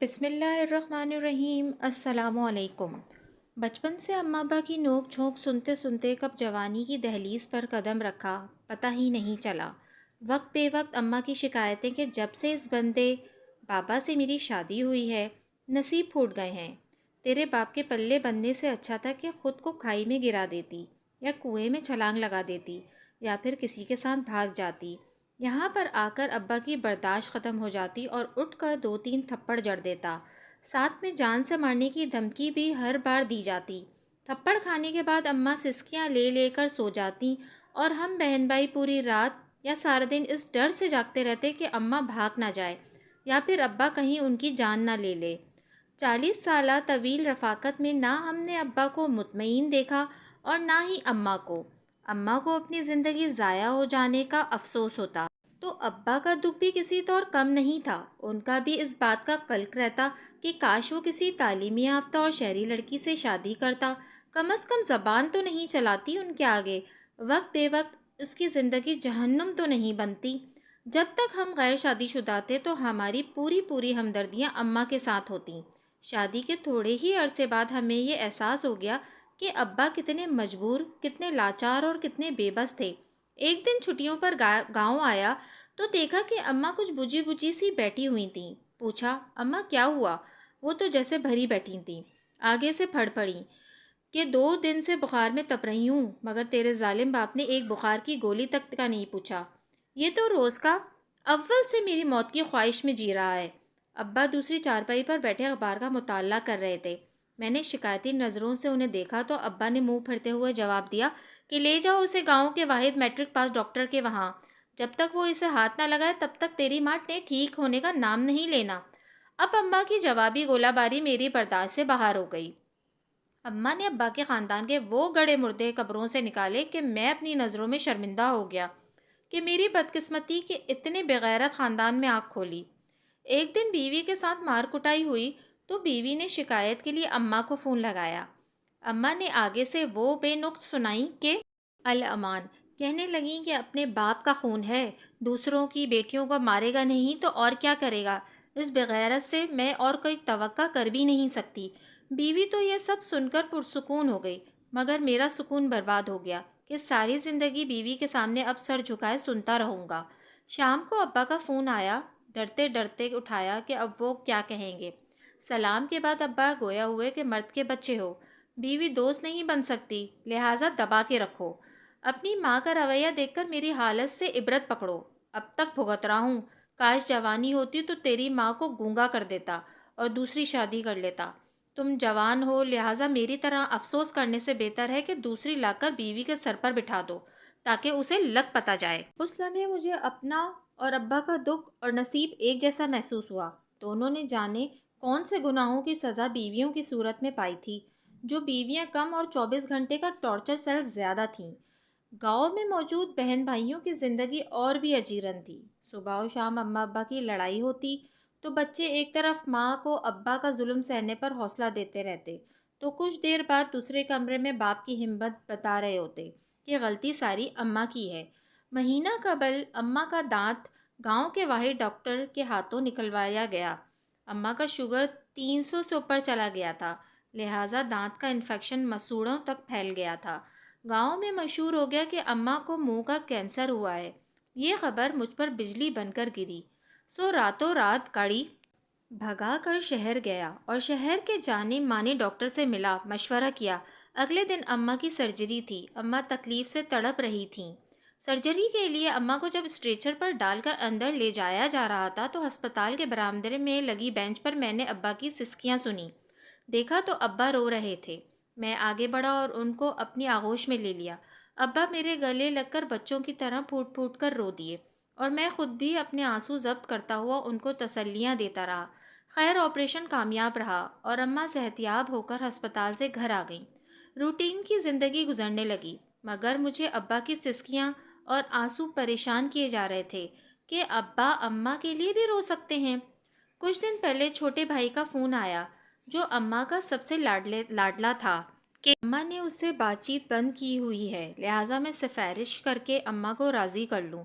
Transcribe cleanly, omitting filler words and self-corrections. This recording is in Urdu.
بسم اللہ الرحمن الرحیم۔ السلام علیکم۔ بچپن سے اماں ابا کی نوک جھونک سنتے سنتے کب جوانی کی دہلیز پر قدم رکھا پتہ ہی نہیں چلا۔ وقت بے وقت اماں کی شکایتیں کہ جب سے اس بندے بابا سے میری شادی ہوئی ہے نصیب پھوٹ گئے ہیں۔ تیرے باپ کے پلے بننے سے اچھا تھا کہ خود کو کھائی میں گرا دیتی یا کنویں میں چھلانگ لگا دیتی یا پھر کسی کے ساتھ بھاگ جاتی۔ یہاں پر آ کر ابا کی برداشت ختم ہو جاتی اور اٹھ کر 2-3 تھپڑ جڑ دیتا، ساتھ میں جان سے مارنے کی دھمکی بھی ہر بار دی جاتی۔ تھپڑ کھانے کے بعد اماں سسکیاں لے لے کر سو جاتی اور ہم بہن بھائی پوری رات یا سارا دن اس ڈر سے جاگتے رہتے کہ اماں بھاگ نہ جائے یا پھر ابا کہیں ان کی جان نہ لے لے۔ 40 سالہ طویل رفاقت میں نہ ہم نے ابا کو مطمئن دیکھا اور نہ ہی اماں کو۔ اماں کو اپنی زندگی ضائع ہو جانے کا افسوس ہوتا تو ابا کا دکھ بھی کسی طور کم نہیں تھا۔ ان کا بھی اس بات کا قلق رہتا کہ کاش وہ کسی تعلیم یافتہ اور شہری لڑکی سے شادی کرتا، کم از کم زبان تو نہیں چلاتی ان کے آگے، وقت بے وقت اس کی زندگی جہنم تو نہیں بنتی۔ جب تک ہم غیر شادی شدہ تھے تو ہماری پوری ہمدردیاں اماں کے ساتھ ہوتیں۔ شادی کے تھوڑے ہی عرصے بعد ہمیں یہ احساس ہو گیا کہ ابا کتنے مجبور، کتنے لاچار اور کتنے بے بس تھے۔ ایک دن چھٹیوں پر گاؤں آیا تو دیکھا کہ اماں کچھ بجھی بجھی سی بیٹھی ہوئی تھیں۔ پوچھا، اماں کیا ہوا؟ وہ تو جیسے بھری بیٹھی تھیں، آگے سے پھڑ پڑیں کہ 2 دن سے بخار میں تپ رہی ہوں، مگر تیرے ظالم باپ نے ایک بخار کی گولی تک کا نہیں پوچھا۔ یہ تو روز کا اول سے میری موت کی خواہش میں جی رہا ہے۔ ابا دوسری چارپائی پر بیٹھے اخبار کا مطالعہ کر رہے تھے۔ میں نے شکایتی نظروں سے انہیں دیکھا تو ابا نے منہ پھیرتے ہوئے جواب دیا کہ لے جاؤ اسے گاؤں کے واحد میٹرک پاس ڈاکٹر کے وہاں، جب تک وہ اسے ہاتھ نہ لگائے تب تک تیری ماں نے ٹھیک ہونے کا نام نہیں لینا۔ اب اماں کی جوابی گولہ باری میری برداشت سے باہر ہو گئی۔ اماں نے ابا کے خاندان کے وہ گڑے مردے قبروں سے نکالے کہ میں اپنی نظروں میں شرمندہ ہو گیا کہ میری بدقسمتی کے اتنے بغیرت خاندان میں آنکھ کھولی۔ ایک دن بیوی کے ساتھ مار کٹائی ہوئی تو بیوی نے شکایت کے لیے اماں کو فون لگایا۔ اماں نے آگے سے وہ بے نقط سنائی کہ الامان، کہنے لگیں کہ اپنے باپ کا خون ہے، دوسروں کی بیٹیوں کو مارے گا نہیں تو اور کیا کرے گا، اس بغیرت سے میں اور کوئی توقع کر بھی نہیں سکتی۔ بیوی تو یہ سب سن کر پرسکون ہو گئی، مگر میرا سکون برباد ہو گیا کہ ساری زندگی بیوی کے سامنے اب سر جھکائے سنتا رہوں گا۔ شام کو ابا کا فون آیا، ڈرتے ڈرتے اٹھایا کہ اب وہ کیا کہیں گے۔ سلام کے بعد ابا گویا ہوئے کہ مرد کے بچے ہو، بیوی دوست نہیں بن سکتی، لہٰذا دبا کے رکھو۔ اپنی ماں کا رویہ دیکھ کر میری حالت سے عبرت پکڑو۔ اب تک بھگت رہا ہوں، کاش جوانی ہوتی تو تیری ماں کو گونگا کر دیتا اور دوسری شادی کر لیتا۔ تم جوان ہو لہٰذا میری طرح افسوس کرنے سے بہتر ہے کہ دوسری لا کر بیوی کے سر پر بٹھا دو تاکہ اسے لگ پتہ جائے۔ اس لمحے مجھے اپنا اور ابا کا دکھ اور نصیب ایک جیسا محسوس ہوا۔ دونوں نے جانے کون سے گناہوں کی سزا بیویوں کی صورت میں پائی تھی، جو بیویاں کم اور 24 گھنٹے کا ٹارچر سیل زیادہ تھیں۔ گاؤں میں موجود بہن بھائیوں کی زندگی اور بھی اجیرن تھی۔ صبح و شام اماں ابا کی لڑائی ہوتی تو بچے ایک طرف ماں کو ابا کا ظلم سہنے پر حوصلہ دیتے رہتے تو کچھ دیر بعد دوسرے کمرے میں باپ کی ہمت بتا رہے ہوتے کہ غلطی ساری اماں کی ہے۔ مہینہ قبل اماں کا دانت گاؤں کے واحد ڈاکٹر کے ہاتھوں نکلوایا گیا۔ اماں کا شوگر 300 سے اوپر چلا گیا تھا، لہٰذا دانت کا انفیکشن مسوڑوں تک پھیل گیا تھا۔ گاؤں میں مشہور ہو گیا کہ اماں کو منہ کا کینسر ہوا ہے۔ یہ خبر مجھ پر بجلی بن کر گری، سو راتوں رات گاڑی بھگا کر شہر گیا اور شہر کے جانے مانے ڈاکٹر سے ملا، مشورہ کیا۔ اگلے دن اماں کی سرجری تھی۔ اماں تکلیف سے تڑپ رہی تھیں۔ سرجری کے لیے اماں کو جب اسٹریچر پر ڈال کر اندر لے جایا جا رہا تھا تو ہسپتال کے برآمدے میں لگی بینچ پر میں نے ابا کی سسکیاں سنی۔ دیکھا تو ابا رو رہے تھے۔ میں آگے بڑھا اور ان کو اپنی آغوش میں لے لیا۔ ابا میرے گلے لگ کر بچوں کی طرح پھوٹ پھوٹ کر رو دیے اور میں خود بھی اپنے آنسو ضبط کرتا ہوا ان کو تسلیاں دیتا رہا۔ خیر آپریشن کامیاب رہا اور اماں صحتیاب ہو کر ہسپتال سے گھر آ گئیں۔ روٹین کی زندگی گزرنے لگی، مگر مجھے ابا کی سسکیاں اور آنسو پریشان کیے جا رہے تھے کہ ابا اماں کے لیے بھی رو سکتے ہیں۔ کچھ دن پہلے چھوٹے بھائی کا فون آیا جو اماں کا سب سے لاڈلا تھا کہ اماں نے اس سے بات چیت بند کی ہوئی ہے، لہٰذا میں سفارش کر کے اماں کو راضی کر لوں۔